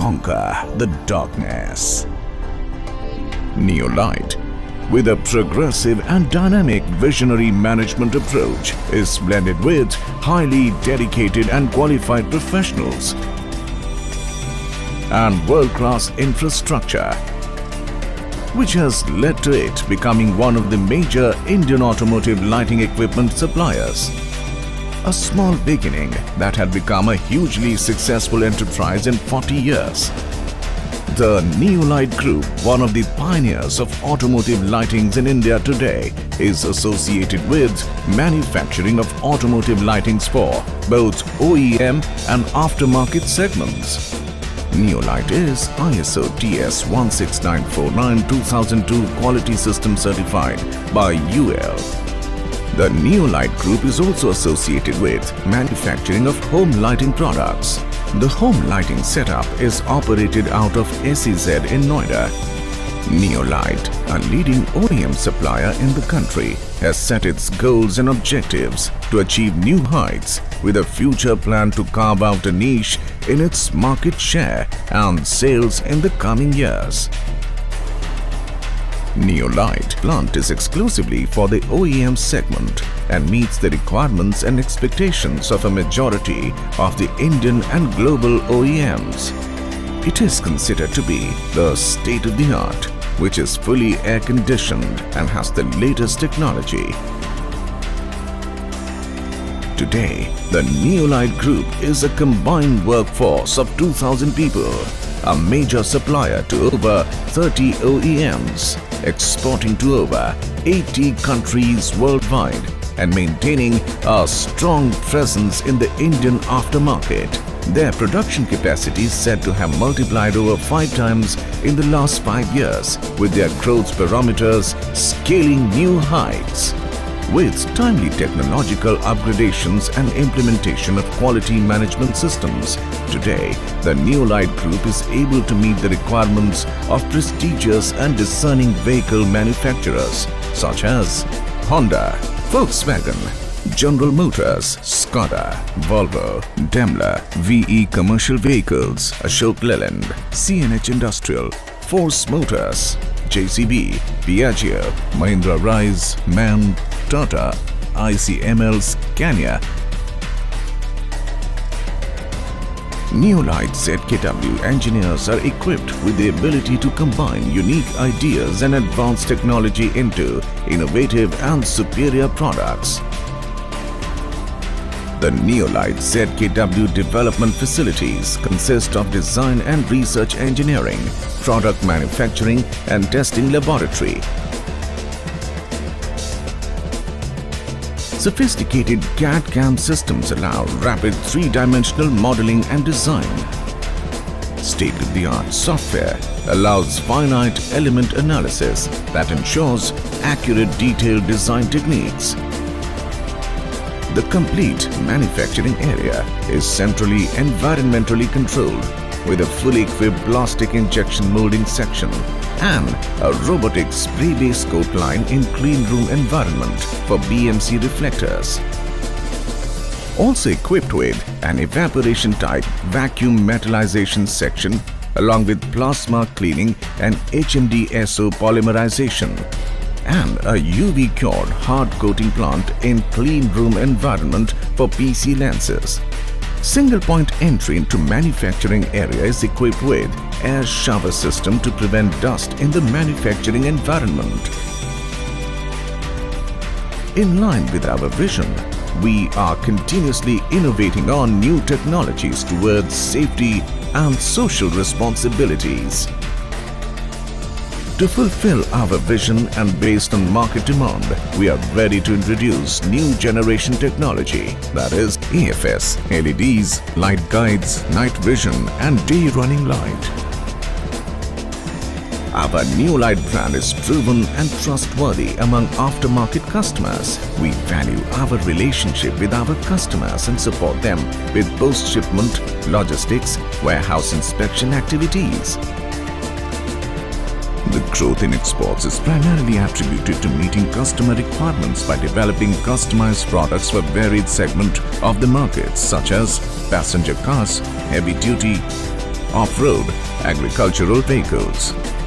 conquer the darkness. Neolight, with a progressive and dynamic visionary management approach, is blended with highly dedicated and qualified professionals and world-class infrastructure, which has led to it becoming one of the major Indian automotive lighting equipment suppliers. A small beginning that had become a hugely successful enterprise in 40 years. The Neolight Group, one of the pioneers of automotive lightings in India today, is associated with manufacturing of automotive lightings for both OEM and aftermarket segments. Neolight is ISO TS 16949-2002 quality system certified by UL. The Neolight Group is also associated with manufacturing of home lighting products. The home lighting setup is operated out of SEZ in Noida. Neolight, a leading OEM supplier in the country, has set its goals and objectives to achieve new heights with a future plan to carve out a niche in its market share and sales in the coming years. Neolight plant is exclusively for the OEM segment and meets the requirements and expectations of a majority of the Indian and global OEMs. It is considered to be the state-of-the-art, which is fully air-conditioned and has the latest technology. Today, the Neolight Group is a combined workforce of 2,000 people, a major supplier to over 30 OEMs, exporting to over 80 countries worldwide and maintaining a strong presence in the Indian aftermarket. Their production capacity is said to have multiplied over 5 times in the last 5 years, with their growth parameters scaling new heights. With timely technological upgradations and implementation of quality management systems, today the Neolight Group is able to meet the requirements of prestigious and discerning vehicle manufacturers such as Honda, Volkswagen, General Motors, Skoda, Volvo, Daimler, VE Commercial Vehicles, Ashok Leyland, CNH Industrial, Force Motors, JCB, Piaggio, Mahindra Rise, MAN, Tata, ICML, Scania. Neolight ZKW engineers are equipped with the ability to combine unique ideas and advanced technology into innovative and superior products. The Neolight ZKW development facilities consist of design and research engineering, product manufacturing and testing laboratory, sophisticated CAD/CAM systems allow rapid three-dimensional modeling and design. State-of-the-art software allows finite element analysis that ensures accurate detailed design techniques. The complete manufacturing area is centrally environmentally controlled with a fully equipped plastic injection molding section and a robotic spray-based coat line in clean room environment for BMC reflectors. Also equipped with an evaporation-type vacuum metallization section along with plasma cleaning and HMDSO polymerization and a UV-cured hard coating plant in clean room environment for PC lenses. Single point entry into manufacturing area is equipped with air shower system to prevent dust in the manufacturing environment. In line with our vision, we are continuously innovating on new technologies towards safety and social responsibilities. To fulfill our vision and based on market demand, we are ready to introduce new generation technology, that is AFS, LEDs, light guides, night vision and day running light. Our Neolight brand is proven and trustworthy among aftermarket customers. We value our relationship with our customers and support them with post-shipment, logistics, warehouse inspection activities. The growth in exports is primarily attributed to meeting customer requirements by developing customized products for varied segments of the market such as passenger cars, heavy duty, off-road, agricultural vehicles.